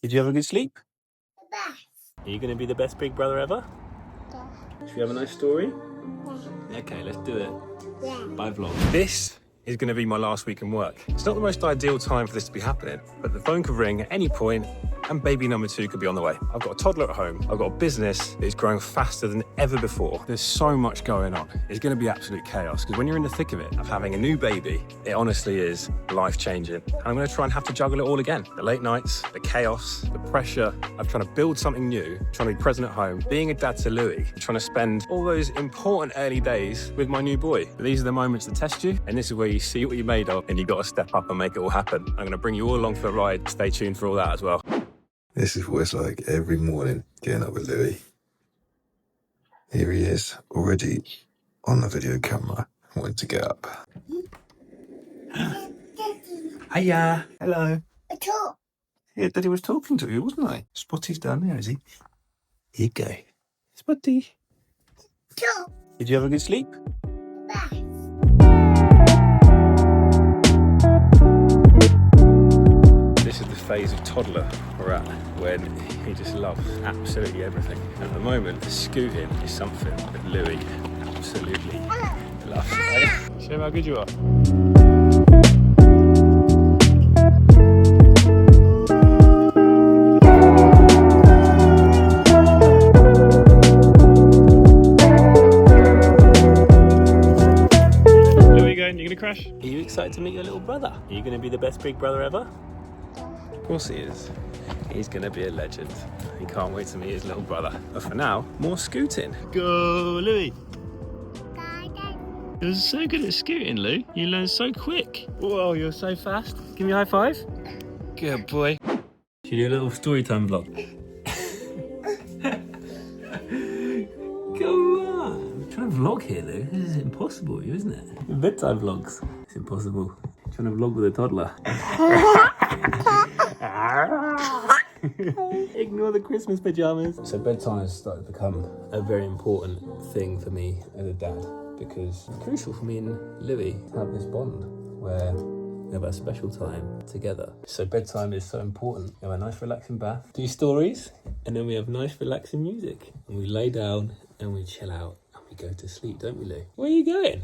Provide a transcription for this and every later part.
Did you have a good sleep? Best. Are you going to be the best big brother ever? Yeah. Should we have a nice story? Yeah. Okay, let's do it. Yeah. Bye vlog. This is going to be my last week in work. It's not the most ideal time for this to be happening, but the phone could ring at any point and baby number 2 could be on the way. I've got a toddler at home. I've got a business that is growing faster than ever before. There's so much going on. It's going to be absolute chaos because when you're in the thick of it, of having a new baby, it honestly is life-changing. And I'm going to try and have to juggle it all again. The late nights, the chaos, the pressure of trying to build something new, trying to be present at home, being a dad to Louie, trying to spend all those important early days with my new boy. But these are the moments that test you, and this is where you see what you're made of, and you've got to step up and make it all happen. I'm going to bring you all along for the ride. Stay tuned for all that as well. This is what it's like every morning getting up with Louie. Here he is, already on the video camera, wanting to get up. Hiya. Hello. Talk. Yeah, Daddy was talking to you, wasn't I? Spotty's down there, is he? Here you go. Spotty. Talk. Did you have a good sleep? Best. This is the phase of toddler we're at when he just loves absolutely everything. At the moment, scooting is something that Louie absolutely loves. Show him how good you are. Louie, you're gonna crash? Are you excited to meet your little brother? Are you gonna be the best big brother ever? Of course he is. He's gonna be a legend. He can't wait to meet his little brother. But for now, more scooting. Go, Louie. You're so good at scooting, Lou. You learn so quick. Whoa, you're so fast. Give me a high five. Good boy. Should you do a little story time vlog? Come on. I'm trying to vlog here, Lou. This is impossible, isn't it? Bedtime vlogs. It's impossible. I'm trying to vlog with a toddler. Ignore the Christmas pajamas. So bedtime has started to become a very important thing for me as a dad because it's crucial for me and Louie to have this bond where we have a special time together. So bedtime is so important. We have a nice relaxing bath, do stories, and then we have nice relaxing music. And we lay down and we chill out and we go to sleep, don't we, Lou? Where are you going?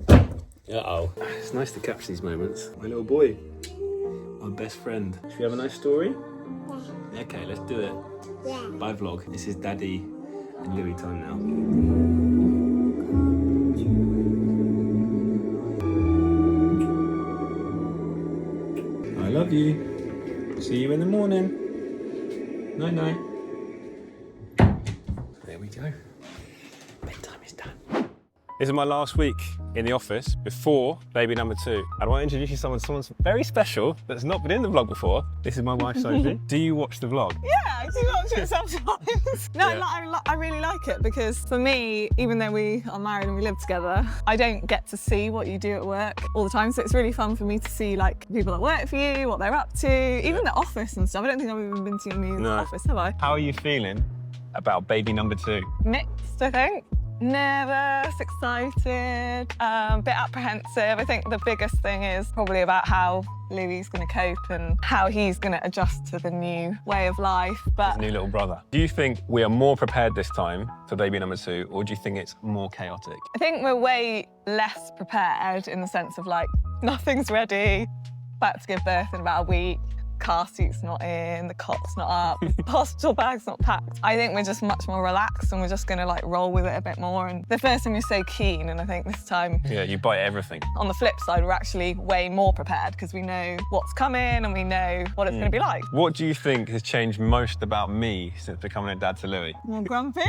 Uh-oh. It's nice to capture these moments. My little boy. My best friend. Should we have a nice story? Yeah. Okay, let's do it. Yeah. Bye vlog. This is Daddy and Louie time now. I love you. See you in the morning. Night night. There we go. Bedtime is done. This is my last week in the office before baby number 2. I want to introduce you to someone very special that's not been in the vlog before. This is my wife, Sophie. Do you watch the vlog? Yeah, I do watch it sometimes. No, Yeah. I really like it because for me, even though we are married and we live together, I don't get to see what you do at work all the time. So it's really fun for me to see like people that work for you, what they're up to, even the office and stuff. I don't think I've even been to your new office, have I? How are you feeling about baby number 2? Mixed, I think. Nervous, excited, bit apprehensive. I think the biggest thing is probably about how Louie's going to cope and how he's going to adjust to the new way of life. But His new little brother. Do you think we are more prepared this time for baby number 2, or do you think it's more chaotic? I think we're way less prepared in the sense of like, nothing's ready, about to give birth in about a week, car seat's not in, the cot's not up, hospital bag's not packed. I think we're just much more relaxed and we're just gonna like roll with it a bit more. And the first time you're so keen, and I think this time, Yeah, you bite everything. on the flip side, we're actually way more prepared because we know what's coming and we know what it's gonna be like. What do you think has changed most about me since becoming a dad to Louie? More grumpy?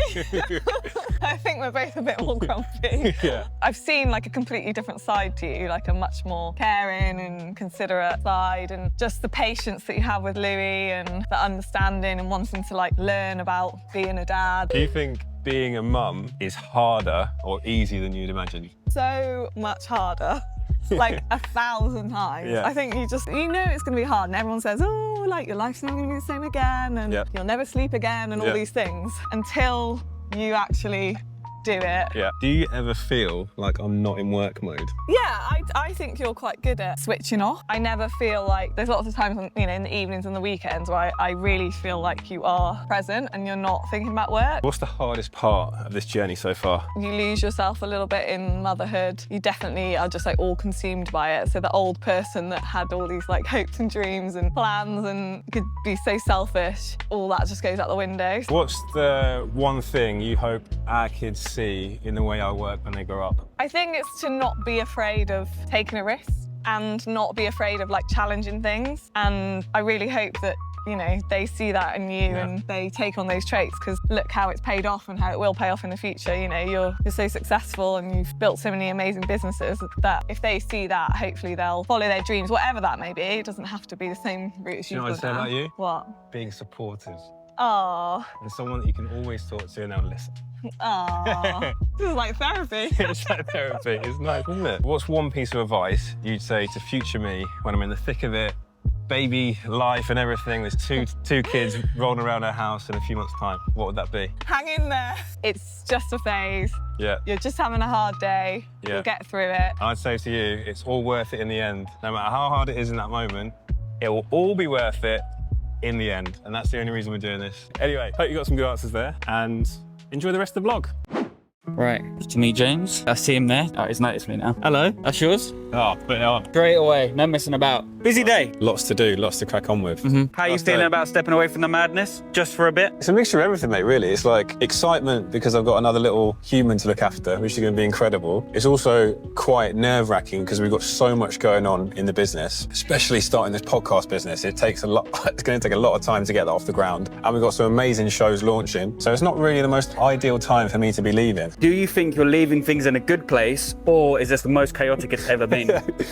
I think we're both a bit more grumpy. Yeah. I've seen like a completely different side to you, like a much more caring and considerate side, and just the patience that you have with Louie and the understanding and wanting to like learn about being a dad. Do you think being a mum is harder or easier than you'd imagine? So much harder. Like 1,000 times. Yeah. I think you know it's going to be hard, and everyone says, oh, like your life's never going to be the same again, and Yeah. you'll never sleep again, and all Yeah. these things, until you actually do it. Yeah. Do you ever feel like I'm not in work mode? Yeah, I think you're quite good at switching off. I never feel like, there's lots of times, in the evenings and the weekends where I really feel like you are present and you're not thinking about work. What's the hardest part of this journey so far? You lose yourself a little bit in motherhood. You definitely are just like all consumed by it. So the old person that had all these like hopes and dreams and plans and could be so selfish, all that just goes out the window. What's the one thing you hope our kids see in the way I work when they grow up? I think it's to not be afraid of taking a risk and not be afraid of like challenging things. And I really hope that, they see that in you and they take on those traits, because look how it's paid off and how it will pay off in the future. You're so successful and you've built so many amazing businesses that if they see that, hopefully they'll follow their dreams, whatever that may be. It doesn't have to be the same route as You know what I'd say about you? What? Being supportive. Oh. And someone that you can always talk to and they'll listen. Oh. This is like therapy. It's like therapy. It's nice, isn't it? What's one piece of advice you'd say to future me when I'm in the thick of it, baby life and everything? There's two kids rolling around our house in a few months' time. What would that be? Hang in there. It's just a phase. Yeah. You're just having a hard day. Yeah. You'll get through it. I'd say to you, it's all worth it in the end. No matter how hard it is in that moment, it will all be worth it in the end. And that's the only reason we're doing this. Anyway, hope you got some good answers there and enjoy the rest of the vlog. Right, to meet James. I see him there. Oh, he's noticed me now. Hello, that's yours? Oh, put it on. Straight away, no messing about. Busy day. Lots to do, lots to crack on with. How are you feeling about stepping away from the madness? Just for a bit? It's a mixture of everything, mate, really. It's like excitement because I've got another little human to look after, which is going to be incredible. It's also quite nerve-wracking because we've got so much going on in the business, especially starting this podcast business. It takes a lot, it's going to take a lot of time to get that off the ground. And we've got some amazing shows launching. So it's not really the most ideal time for me to be leaving. Do you think you're leaving things in a good place, or is this the most chaotic it's ever been?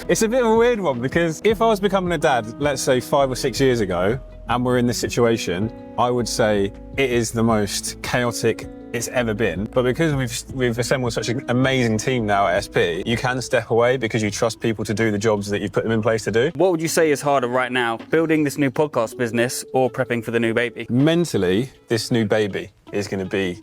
It's a bit of a weird one because if I was becoming a dad, let's say 5 or 6 years ago, and we're in this situation, I would say it is the most chaotic it's ever been. But because we've assembled such an amazing team now at SP, you can step away because you trust people to do the jobs that you've put them in place to do. What would you say is harder right now, building this new podcast business or prepping for the new baby? Mentally, this new baby is going to be,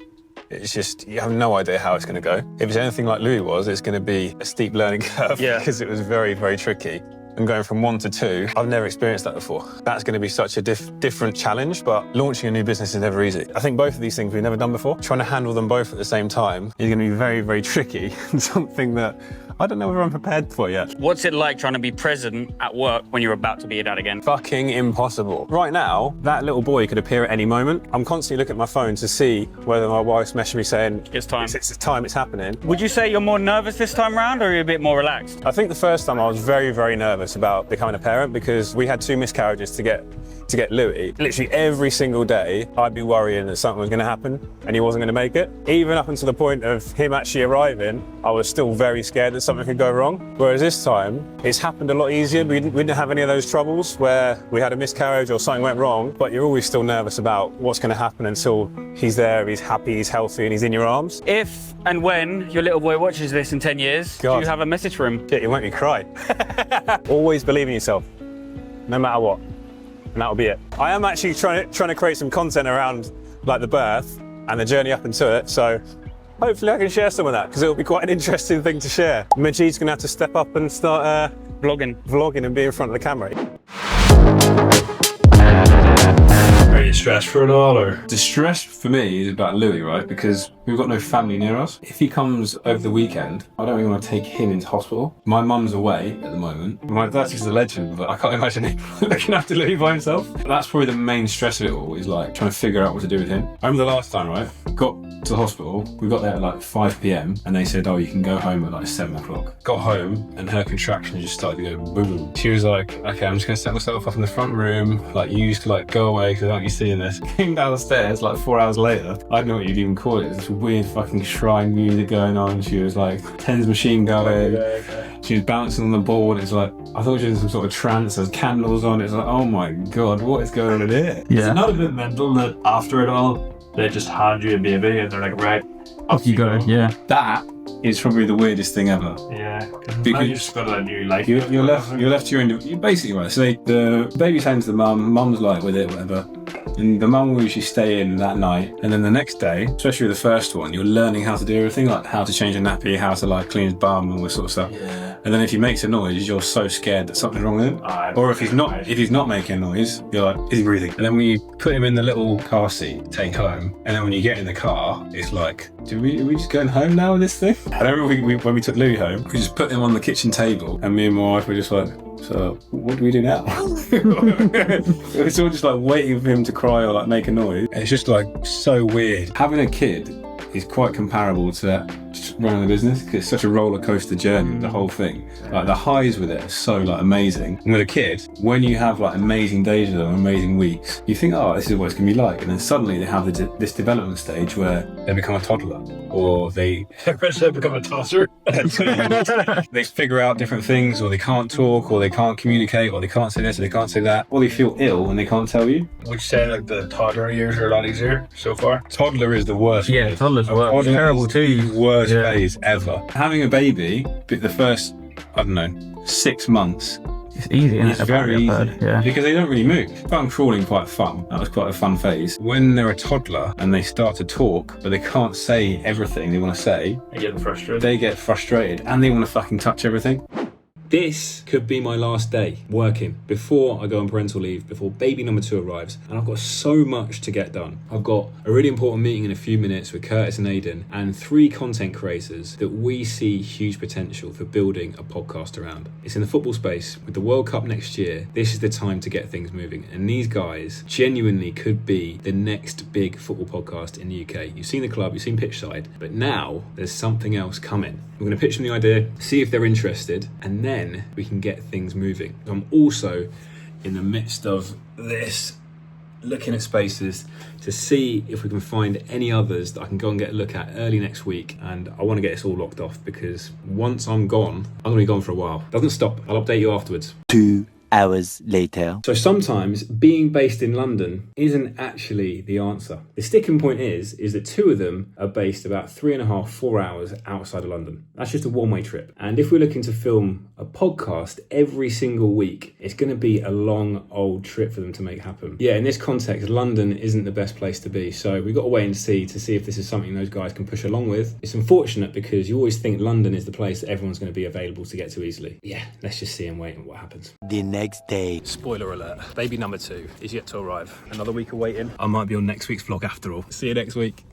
it's just, you have no idea how it's going to go. If it's anything like Louie was, it's going to be a steep learning curve because it was very, very tricky. And going from 1 to 2, I've never experienced that before. That's going to be such a different challenge, but launching a new business is never easy. I think both of these things we've never done before. Trying to handle them both at the same time is going to be very, very tricky and something that I don't know whether I'm prepared for yet. What's it like trying to be present at work when you're about to be a dad again? Fucking impossible. Right now, that little boy could appear at any moment. I'm constantly looking at my phone to see whether my wife's messaging me saying, It's time. It's time, it's happening. Would you say you're more nervous this time round, or are you a bit more relaxed? I think the first time I was very, very nervous about becoming a parent because we had 2 miscarriages to get Louie. Literally every single day, I'd be worrying that something was going to happen and he wasn't going to make it. Even up until the point of him actually arriving, I was still very scared that something could go wrong. Whereas this time, it's happened a lot easier. We didn't have any of those troubles where we had a miscarriage or something went wrong, but you're always still nervous about what's going to happen until he's there, he's happy, he's healthy, and he's in your arms. If and when your little boy watches this in 10 years, do you have a message for him? Shit, you make me cry. Always believe in yourself, no matter what. And that'll be it. I am actually trying to create some content around like the birth and the journey up into it. So hopefully I can share some of that because it'll be quite an interesting thing to share. Majid's gonna have to step up and start vlogging and be in front of the camera. Are you stressed for it all, or? The stress for me is about Louie, right? Because we've got no family near us. If he comes over the weekend, I don't really want to take him into hospital. My mum's away at the moment. My dad's just a legend, but I can't imagine him looking after Louie by himself. That's probably the main stress of it all, is like trying to figure out what to do with him. I remember the last time, right? Got to the hospital, we got there at like 5 p.m. and they said, oh, you can go home at like 7 o'clock. Got home and her contractions just started to go boom. She was like, okay, I'm just gonna set myself up in the front room. Like, you used to like go away because I don't want you seeing this. Came downstairs like 4 hours later. I don't know what you'd even call it. This weird fucking shrine music going on. She was like, TENS machine going. She was bouncing on the board. It's like, I thought she was in some sort of trance. There's candles on. It's like, oh my God, what is going on in here? Is it not a bit mental that after it all, they just hand you a baby and they're like, right, Off you go, yeah. That is probably the weirdest thing ever. Yeah, Because now you just got a new life. You're left to your own. You're basically right. So the baby's handed to the mum. Mum's like with it, whatever. And the mum will usually stay in that night. And then the next day, especially with the first one, you're learning how to do everything, like how to change a nappy, how to like clean his bum and all this sort of stuff. Yeah. And then if he makes a noise, you're so scared that something's wrong with him. Or if he's not making a noise, you're like, is he breathing? And then when you put him in the little car seat, take home, and then when you get in the car, it's like, are we just going home now with this thing? I remember when we took Louie home, we just put him on the kitchen table, and me and my wife were just like, so what do we do now? It's all just like waiting for him to cry or like make a noise. It's just like so weird. Having a kid is quite comparable to just running a business because it's such a roller coaster journey, the whole thing. Like the highs with it are so like amazing. And with a kid, when you have like amazing days with them, amazing weeks, you think, oh, this is what it's gonna be like. And then suddenly they have this development stage where they become a toddler or they become a tosser. they figure out different things, or they can't talk, or they can't communicate, or they can't say this, or they can't say that, or they feel ill and they can't tell you. Would you say like the toddler years are a lot easier so far? Toddler is the worst. Yeah, toddler's work. Toddler Terrible is too. the worst Yeah. phase ever. Having a baby, the first, I don't know, 6 months, It's easy, isn't it's it? very easy. Apparently, I've heard, yeah. Because they don't really move. I found crawling quite fun. That was quite a fun phase. When they're a toddler and they start to talk, but they can't say everything they want to say, Are you getting frustrated? they get frustrated and they want to fucking touch everything. This could be my last day working before I go on parental leave, before baby number 2 arrives, and I've got so much to get done. I've got a really important meeting in a few minutes with Curtis and Aidan, and 3 content creators that we see huge potential for building a podcast around. It's in the football space. With the World Cup next year, this is the time to get things moving, and these guys genuinely could be the next big football podcast in the UK. You've seen the club, you've seen Pitchside, but now there's something else coming. We're going to pitch them the idea, see if they're interested, and then we can get things moving. I'm also in the midst of this, looking at spaces to see if we can find any others that I can go and get a look at early next week. And I want to get this all locked off because once I'm gone, I'm going to be gone for a while. Doesn't stop. I'll update you afterwards. 2 hours later. So sometimes being based in London isn't actually the answer. The sticking point is that 2 of them are based about 3.5, 4 hours outside of London. That's just a one-way trip. And if we're looking to film a podcast every single week, it's going to be a long old trip for them to make happen. Yeah, in this context, London isn't the best place to be. So we've got to wait and see if this is something those guys can push along with. It's unfortunate because you always think London is the place that everyone's going to be available to get to easily. Yeah, let's just see and wait and what happens. The next day. Spoiler alert, baby number 2 is yet to arrive. Another week of waiting. I might be on next week's vlog after all. See you next week.